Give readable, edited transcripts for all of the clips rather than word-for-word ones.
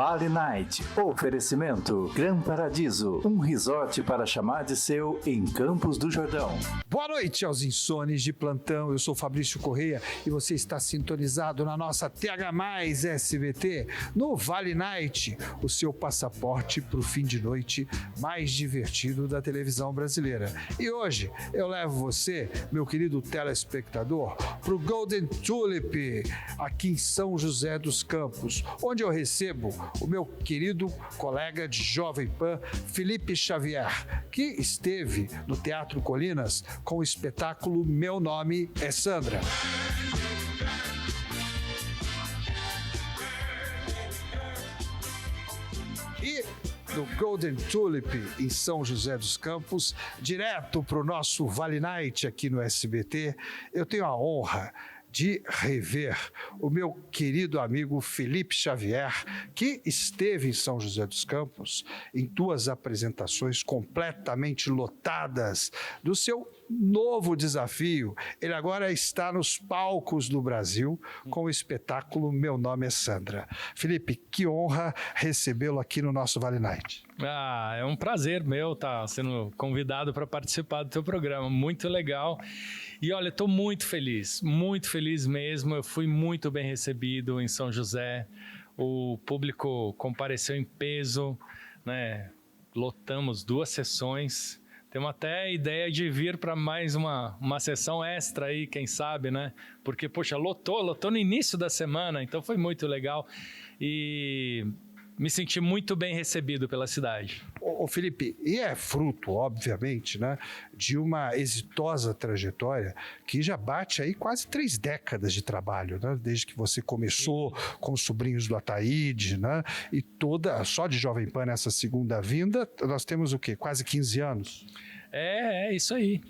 Vale Night. Oferecimento Gran Paradiso, um resort para chamar de seu em Campos do Jordão. Boa noite aos insones de plantão. Eu sou Fabrício Correia e você está sintonizado na nossa TH+ SBT no Vale Night, o seu passaporte para o fim de noite mais divertido da televisão brasileira. E hoje eu levo você, meu querido telespectador, para o Golden Tulip, aqui em São José dos Campos, onde eu recebo o meu querido colega de Jovem Pan, Felipe Xavier, que esteve no Teatro Colinas com o espetáculo Meu Nome é Sandra. E do Golden Tulip em São José dos Campos, direto para o nosso Vale Night aqui no SBT, eu tenho a honra de rever o meu querido amigo Felipe Xavier, que esteve em São José dos Campos em duas apresentações completamente lotadas do seu novo desafio. Ele agora está nos palcos do Brasil com o espetáculo Meu Nome é Sandra. Felipe, que honra recebê-lo aqui no nosso Vale Night. É um prazer meu estar sendo convidado para participar do teu programa, muito legal. E olha, estou muito feliz mesmo. Eu fui muito bem recebido em São José, o público compareceu em peso, né? Lotamos 2 sessões. Temos até a ideia de vir para mais uma sessão extra aí, quem sabe, né? Porque, poxa, lotou no início da semana, então foi muito legal e me senti muito bem recebido pela cidade. Ô Felipe, e é fruto, obviamente, né, de uma exitosa trajetória que já bate aí quase 3 décadas de trabalho, né? Desde que você começou com os Sobrinhos do Ataíde, né? E só de Jovem Pan nessa segunda vinda, nós temos o quê? Quase 15 anos? É isso aí.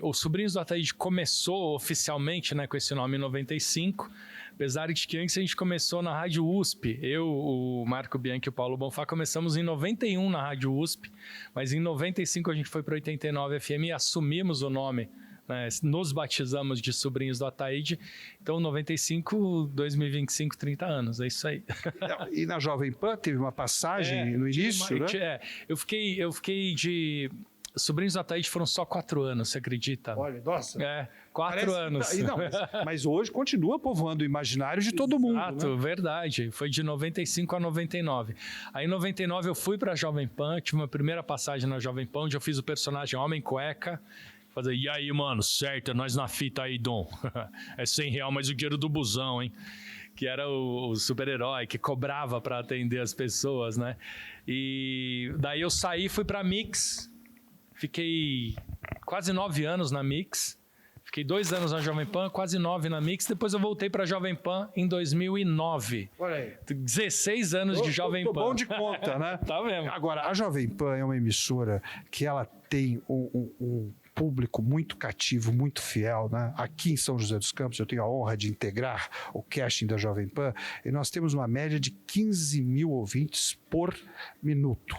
O Sobrinhos do Ataíde começou oficialmente, né, com esse nome em 95, apesar de que antes a gente começou na Rádio USP. Eu, o Marco Bianchi e o Paulo Bonfá começamos em 91 na Rádio USP, mas em 95 a gente foi para 89 FM e assumimos o nome, né, nos batizamos de Sobrinhos do Ataíde. Então 95, 2025, 30 anos, é isso aí. E na Jovem Pan teve uma passagem no início, né? Eu fiquei de... Sobrinhos do Ataíde foram só 4 anos, você acredita? Olha, nossa. 4 anos. Mas hoje continua povoando o imaginário de todo mundo. Exato, né? Foi foi de 95 a 99. Aí em 99 eu fui pra Jovem Pan, tive uma primeira passagem na Jovem Pan, onde eu fiz o personagem Homem Cueca. Fazer, e aí, mano, certo, é nós na fita aí, Dom. É R$100, mas o dinheiro do busão, hein? Que era o super-herói que cobrava pra atender as pessoas, né? E daí eu saí, fui pra Mix. Fiquei quase 9 anos na Mix. Fiquei 2 anos na Jovem Pan, quase 9 na Mix. Depois eu voltei para a Jovem Pan em 2009. Olha aí. 16 anos de Jovem Pan. Tô bom de conta, né? Tá mesmo. Agora, a Jovem Pan é uma emissora que ela tem um público muito cativo, muito fiel, né? Aqui em São José dos Campos eu tenho a honra de integrar o casting da Jovem Pan e nós temos uma média de 15 mil ouvintes por minuto.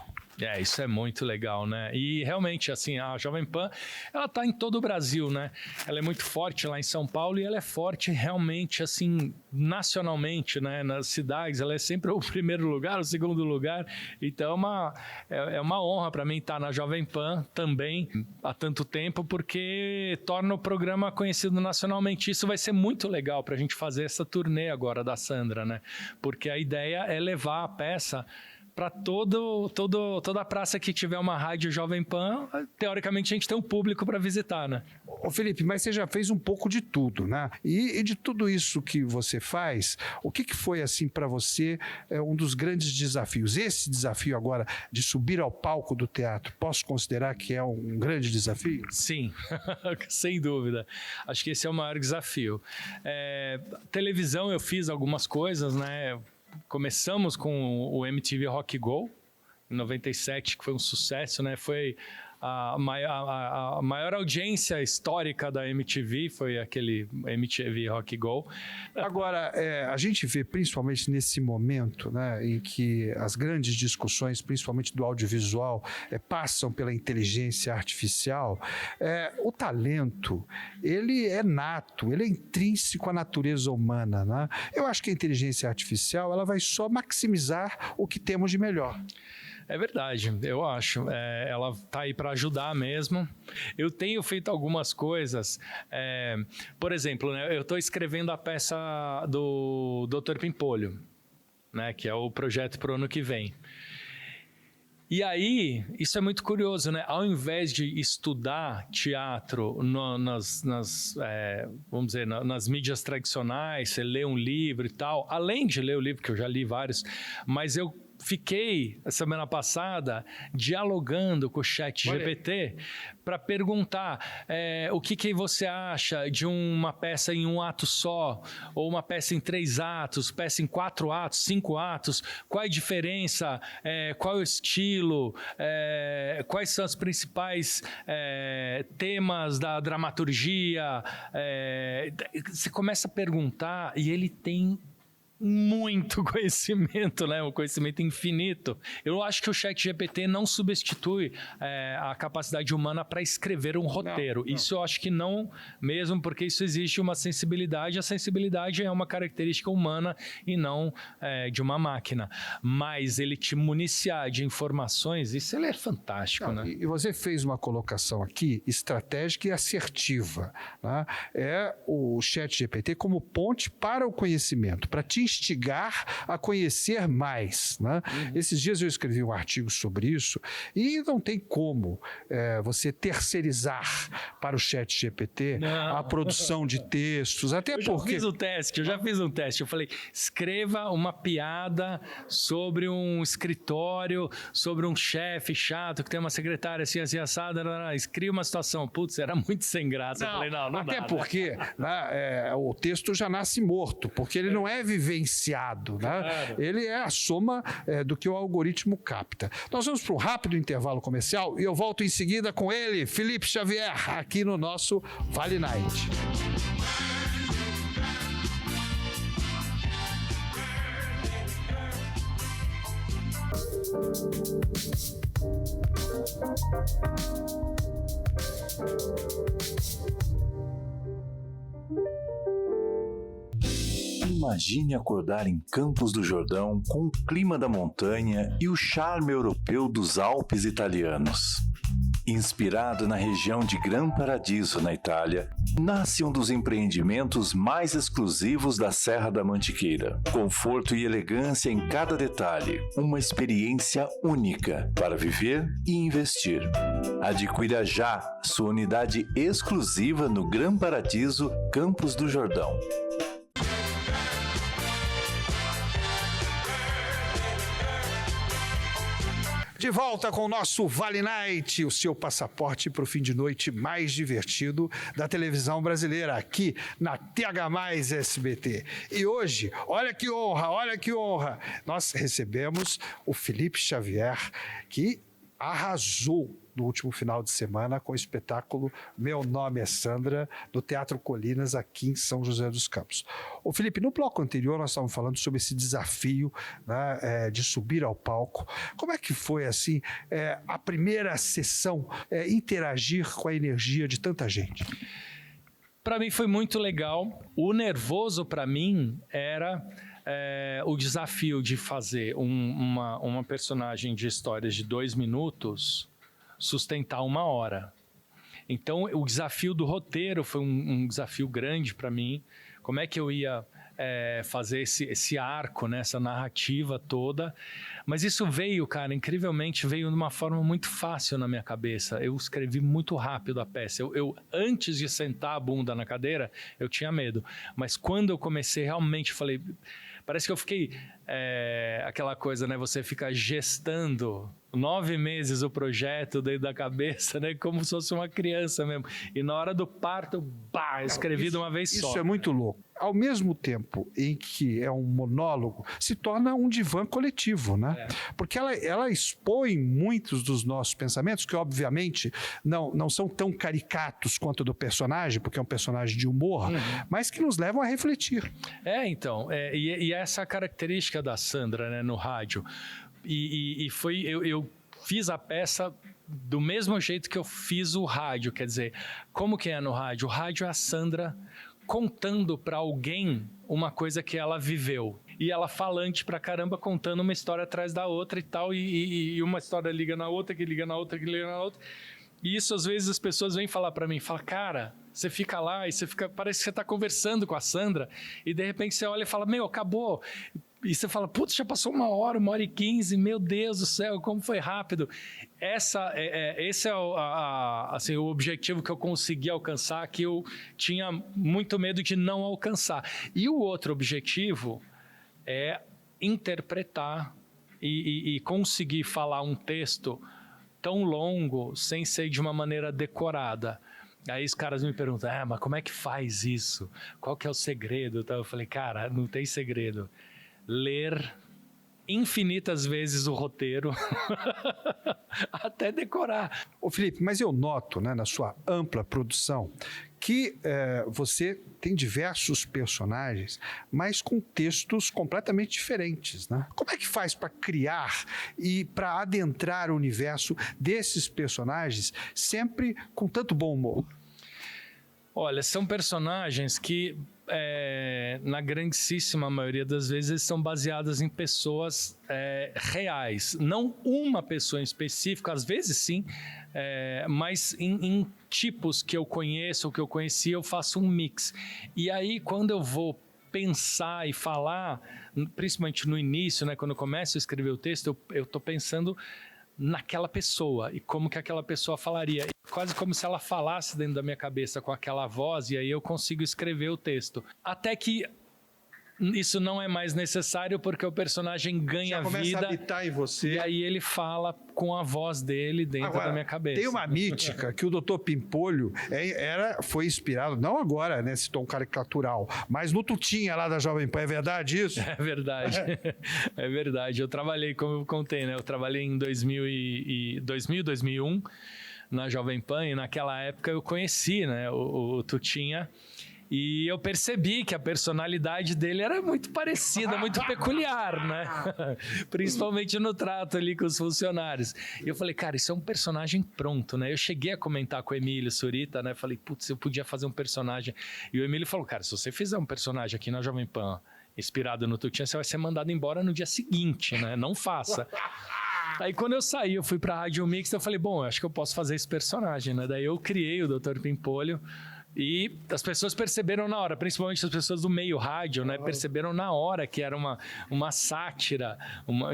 Isso é muito legal, né? E realmente, assim, a Jovem Pan, ela tá em todo o Brasil, né? Ela é muito forte lá em São Paulo e ela é forte realmente, assim, nacionalmente, né? Nas cidades, ela é sempre o primeiro lugar, o segundo lugar. Então é uma honra para mim estar na Jovem Pan também há tanto tempo, porque torna o programa conhecido nacionalmente. Isso vai ser muito legal pra gente fazer essa turnê agora da Sandra, né? Porque a ideia é levar a peça para toda a praça que tiver uma rádio Jovem Pan, teoricamente a gente tem um público para visitar, né? Ô Felipe, mas você já fez um pouco de tudo, né? E de tudo isso que você faz, o que foi assim para você um dos grandes desafios? Esse desafio agora de subir ao palco do teatro, posso considerar que é um grande desafio? Sim, sem dúvida. Acho que esse é o maior desafio. Televisão eu fiz algumas coisas, né? Começamos com o MTV Rock Go, em 97, que foi um sucesso, né? Foi a maior audiência histórica da MTV foi aquele MTV Rock Go. Agora, a gente vê, principalmente nesse momento, né, em que as grandes discussões, principalmente do audiovisual, passam pela inteligência artificial, o talento, ele é nato, ele é intrínseco à natureza humana, né? Eu acho que a inteligência artificial ela vai só maximizar o que temos de melhor. É verdade, eu acho. Ela está aí para ajudar mesmo. Eu tenho feito algumas coisas. Por exemplo, né, eu estou escrevendo a peça do Dr. Pimpolho, né, que é o projeto para o ano que vem. E aí, isso é muito curioso, né? Ao invés de estudar teatro vamos dizer, nas mídias tradicionais, você lê um livro e tal, além de ler o livro, que eu já li vários, mas eu fiquei, a semana passada, dialogando com o ChatGPT para perguntar o que você acha de uma peça em um ato só, ou uma peça em 3 atos, peça em 4 atos, 5 atos, qual a diferença, qual é o estilo, quais são os principais temas da dramaturgia. Você começa a perguntar e ele tem muito conhecimento, né? Um conhecimento infinito. Eu acho que o ChatGPT não substitui a capacidade humana para escrever um roteiro. Não. Isso eu acho que não mesmo, porque isso existe uma sensibilidade. A sensibilidade é uma característica humana e não de uma máquina. Mas ele te municiar de informações, isso ele é fantástico, né? E você fez uma colocação aqui estratégica e assertiva, né? É o ChatGPT como ponte para o conhecimento, para te instigar a conhecer mais, né? Esses dias eu escrevi um artigo sobre isso e não tem como você terceirizar para o ChatGPT a produção de textos, até porque... Eu já fiz um teste. Eu falei, escreva uma piada sobre um escritório, sobre um chefe chato que tem uma secretária assim assada, escreva uma situação. Putz, era muito sem graça. Eu falei, não até dá. Porque o texto já nasce morto, porque ele não é vivenciado, né? Claro. Ele é a soma do que o algoritmo capta. Nós vamos para um rápido intervalo comercial e eu volto em seguida com ele, Felipe Xavier, aqui no nosso Vale Night. Imagine acordar em Campos do Jordão com o clima da montanha e o charme europeu dos Alpes italianos. Inspirado na região de Gran Paradiso, na Itália, nasce um dos empreendimentos mais exclusivos da Serra da Mantiqueira. Conforto e elegância em cada detalhe, uma experiência única para viver e investir. Adquira já sua unidade exclusiva no Gran Paradiso, Campos do Jordão. De volta com o nosso Vale Night, o seu passaporte para o fim de noite mais divertido da televisão brasileira, aqui na TH+ SBT. E hoje, olha que honra, nós recebemos o Felipe Xavier, que arrasou no último final de semana com o espetáculo Meu Nome é Sandra, do Teatro Colinas, aqui em São José dos Campos. Ô Felipe, no bloco anterior nós estávamos falando sobre esse desafio, né, de subir ao palco. Como é que foi, assim, a primeira sessão, interagir com a energia de tanta gente? Para mim foi muito legal. O nervoso para mim era... o desafio de fazer uma personagem de histórias de 2 minutos sustentar 1 hora. Então, o desafio do roteiro foi um desafio grande para mim. Como é que eu ia fazer esse arco, né, essa narrativa toda? Mas isso veio, cara, incrivelmente, veio de uma forma muito fácil na minha cabeça. Eu escrevi muito rápido a peça. Eu antes de sentar a bunda na cadeira, eu tinha medo. Mas quando eu comecei, realmente, falei... Parece que eu fiquei... aquela coisa, né? Você fica gestando 9 meses o projeto dentro da cabeça, né? Como se fosse uma criança mesmo. E na hora do parto, escrevi de uma vez só. Isso é muito louco. Ao mesmo tempo em que é um monólogo, se torna um divã coletivo, né? Porque ela expõe muitos dos nossos pensamentos, que obviamente não são tão caricatos quanto do personagem, porque é um personagem de humor, mas que nos levam a refletir. Então, e essa característica da Sandra, né, no rádio. E eu fiz a peça do mesmo jeito que eu fiz o rádio, quer dizer, como que é no rádio? O rádio é a Sandra contando para alguém uma coisa que ela viveu. E ela falante pra caramba, contando uma história atrás da outra e tal, e uma história liga na outra, que liga na outra, que liga na outra. E isso, às vezes, as pessoas vêm falar pra mim, cara, você fica lá e parece que você tá conversando com a Sandra, e de repente você olha e fala, acabou. E você fala, putz, já passou 1 hora e 15, meu Deus do céu, como foi rápido. Esse é assim, o objetivo que eu consegui alcançar, que eu tinha muito medo de não alcançar. E o outro objetivo é interpretar e conseguir falar um texto tão longo sem ser de uma maneira decorada. Aí os caras me perguntam, mas como é que faz isso? Qual que é o segredo? Então eu falei, cara, não tem segredo. Ler infinitas vezes o roteiro até decorar. Ô Felipe, mas eu noto, né, na sua ampla produção que você tem diversos personagens, mas com textos completamente diferentes, né? Como é que faz para criar e para adentrar o universo desses personagens sempre com tanto bom humor? Olha, são personagens que na grandíssima maioria das vezes são baseadas em pessoas reais, não uma pessoa em específico, às vezes sim, mas em tipos que eu conheço ou que eu conheci, eu faço um mix. E aí quando eu vou pensar e falar, principalmente no início, né, quando eu começo a escrever o texto, eu estou pensando naquela pessoa e como que aquela pessoa falaria, quase como se ela falasse dentro da minha cabeça com aquela voz, e aí eu consigo escrever o texto. Até que isso não é mais necessário, porque o personagem ganha vida. Já começa a habitar em você. E aí ele fala com a voz dele dentro da minha cabeça. Tem uma mítica que o Dr. Pimpolho foi inspirado, não agora, nesse tom caricatural, mas no Tutinha lá da Jovem Pan. É verdade isso? É verdade. É verdade. Eu trabalhei, como eu contei, né? Eu trabalhei em 2000, 2001 na Jovem Pan, e naquela época eu conheci, né, o Tutinha. E eu percebi que a personalidade dele era muito parecida, muito peculiar, né? Principalmente no trato ali com os funcionários. E eu falei, cara, isso é um personagem pronto, né? Eu cheguei a comentar com o Emílio Surita, né? Falei, putz, eu podia fazer um personagem. E o Emílio falou, cara, se você fizer um personagem aqui na Jovem Pan, inspirado no Tutinha, você vai ser mandado embora no dia seguinte, né? Não faça. Aí quando eu saí, eu fui pra Rádio Mix, eu falei, bom, eu acho que eu posso fazer esse personagem, né? Daí eu criei o Dr. Pimpolho. E as pessoas perceberam na hora, principalmente as pessoas do meio rádio, né? Perceberam na hora que era uma sátira,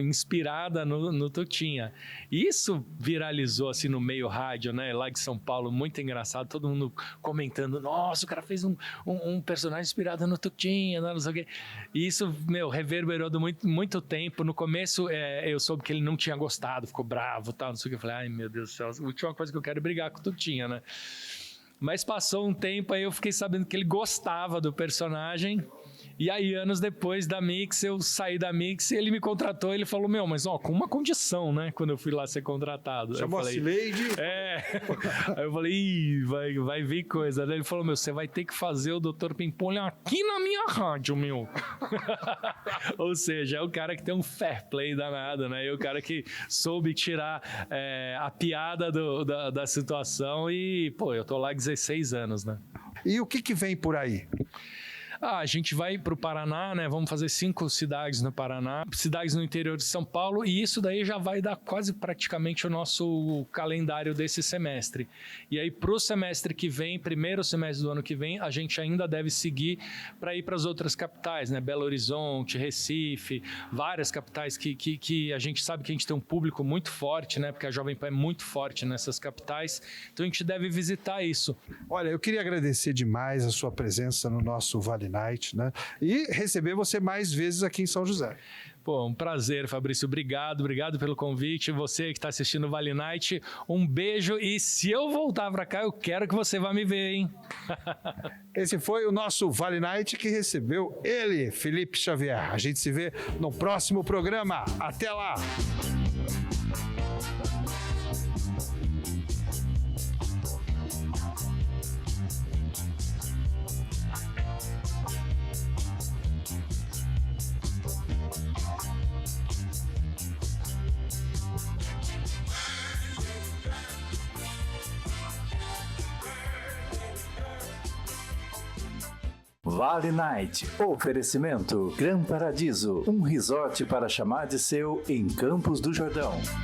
inspirada no Tutinha. E isso viralizou assim no meio rádio, né? Lá de São Paulo, muito engraçado, todo mundo comentando, nossa, o cara fez um personagem inspirado no Tutinha, não sei o quê. E isso, reverberou muito, muito tempo. No começo, eu soube que ele não tinha gostado, ficou bravo, tal, não sei o que. Eu falei, ai meu Deus do céu, a última coisa que eu quero é brigar com o Tutinha, né? Mas passou um tempo, aí eu fiquei sabendo que ele gostava do personagem. E aí, anos depois da Mix, eu saí da Mix e ele me contratou. Ele falou, mas com uma condição, né? Quando eu fui lá ser contratado. Chamou a Cileide? Aí eu falei, vai vir coisa. Daí ele falou, você vai ter que fazer o Dr. Pimpolho aqui na minha rádio, meu. Ou seja, é o cara que tem um fair play danado, né? É o cara que soube tirar a piada da situação. E, eu tô lá há 16 anos, né? E o que vem por aí? A gente vai para o Paraná, né? Vamos fazer 5 cidades no Paraná, cidades no interior de São Paulo, e isso daí já vai dar quase praticamente o nosso calendário desse semestre. E aí, para o semestre que vem, primeiro semestre do ano que vem, a gente ainda deve seguir para ir para as outras capitais, né? Belo Horizonte, Recife, várias capitais que a gente sabe que a gente tem um público muito forte, né? Porque a Jovem Pan é muito forte nessas capitais, então a gente deve visitar isso. Olha, eu queria agradecer demais a sua presença no nosso Vale Night, né? E receber você mais vezes aqui em São José. Pô, um prazer, Fabrício. Obrigado pelo convite. Você que está assistindo o Vale Night, um beijo. E se eu voltar para cá, eu quero que você vá me ver, hein? Esse foi o nosso Vale Night que recebeu ele, Felipe Xavier. A gente se vê no próximo programa. Até lá! Vale Night. Oferecimento Gran Paradiso, um resort para chamar de seu em Campos do Jordão.